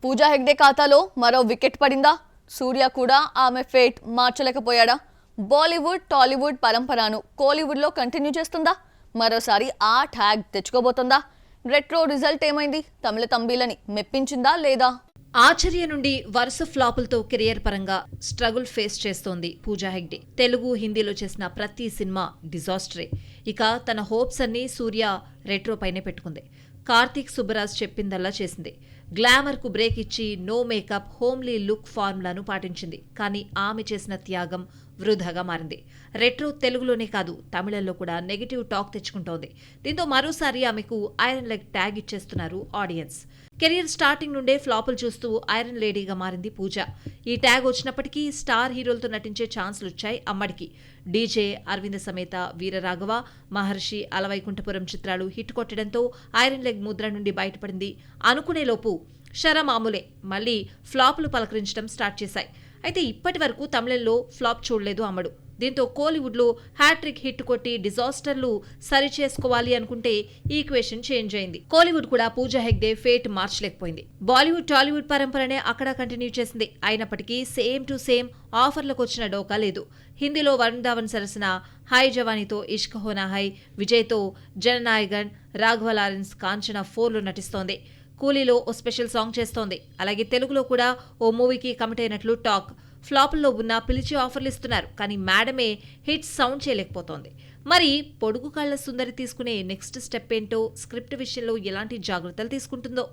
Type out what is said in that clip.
పూజా హెగ్డే ఖాతాలో మరో వికెట్ పడిందా? సూర్య కూడా ఆమె ఫేట్ మార్చలేకపోయాడా? బాలీవుడ్ టాలీవుడ్ పరంపరను కోలీవుడ్లో కంటిన్యూ చేస్తుందా? మరోసారి ఆ ట్యాగ్ తెచ్చుకోబోతుందా? రెట్రో రిజల్ట్ ఏమైంది? తమిళ తంబీలని మెప్పించిందా లేదా? ఆచార్య నుండి వరుస ఫ్లాపులతో కెరియర్ పరంగా స్ట్రగుల్ ఫేస్ చేస్తోంది పూజా హెగ్డే. తెలుగు, హిందీలో చేసిన ప్రతి సినిమా డిజాస్టరే. ఇక తన హోప్స్ అన్ని సూర్య రెట్రో పైనే పెట్టుకుంది. కార్తీక్ సుబ్బరాజ్ చెప్పిందల్లా చేసింది. గ్లామర్ కు బ్రేక్ ఇచ్చి నో మేకప్, హోమ్లీ లుక్ ఫార్ములాను పాటించింది. కానీ ఆమె చేసిన త్యాగం వృధాగా మారింది. రెట్రో తెలుగులోనే కాదు, తమిళంలో కూడా నెగిటివ్ టాక్ తెచ్చుకుంటోంది. దీంతో మరోసారి ఆమెకు ఐరన్ లెగ్ ట్యాగ్ ఇచ్చేస్తున్నారు ఆడియన్స్. కెరీర్ స్టార్టింగ్ నుండే ఫ్లాపులు చూస్తూ ఐరన్ లేడీగా మారింది పూజ. ఈ ట్యాగ్ వచ్చినప్పటికీ స్టార్ హీరోలతో నటించే ఛాన్సులు వచ్చాయి అమ్మడికి. డీజే, అరవింద సమేత, వీరరాఘవ, మహర్షి, అలవైకుంఠపురం చిత్రాలు హిట్ కొట్టడంతో ఐరన్ లెగ్ ముద్ర నుండి బయటపడింది. అనుకునేలోపు షరమామూలే మళ్లీ ఫ్లాపులు పలకరించడం స్టార్ట్ చేశాయి. అయితే ఇప్పటి వరకు తమిళంలో ఫ్లాప్ చూడలేదు అమ్మడు. దీంతో కోలీవుడ్లో హ్యాట్రిక్ హిట్ కొట్టి డిజాస్టర్లు సరిచేసుకోవాలి అనుకుంటే ఈక్వేషన్ చేంజ్ అయింది. కోలీవుడ్ కూడా పూజా హెగ్డే ఫేట్ మార్చలేకపోయింది. బాలీవుడ్ టాలీవుడ్ పరంపరనే అక్కడ కంటిన్యూ చేసింది. అయినప్పటికీ సేమ్ టు సేమ్ ఆఫర్లకు వచ్చిన డోకా లేదు. హిందీలో వరుణ్ ధావన్ సరసన హై జవానీతో ఇష్క్ హోనా హై, విజయ్తో జననాయగన్, రాఘవ లారెన్స్ కాంచనా 4లో నటిస్తోంది. కూలీలో ఓ స్పెషల్ సాంగ్ చేస్తోంది. అలాగే తెలుగులో కూడా ఓ మూవీకి కమిట్ అయినట్లు టాక్. ఫ్లాపుల్లో ఉన్న పిలిచి ఆఫర్లు ఇస్తున్నారు. కానీ మేడమే హిట్ సౌండ్ చేయలేకపోతోంది. మరి పొడుగు కళ్ల సుందరి తీసుకునే నెక్స్ట్ స్టెప్ ఏంటో, స్క్రిప్ట్ విషయంలో ఎలాంటి జాగ్రత్తలు తీసుకుంటుందో.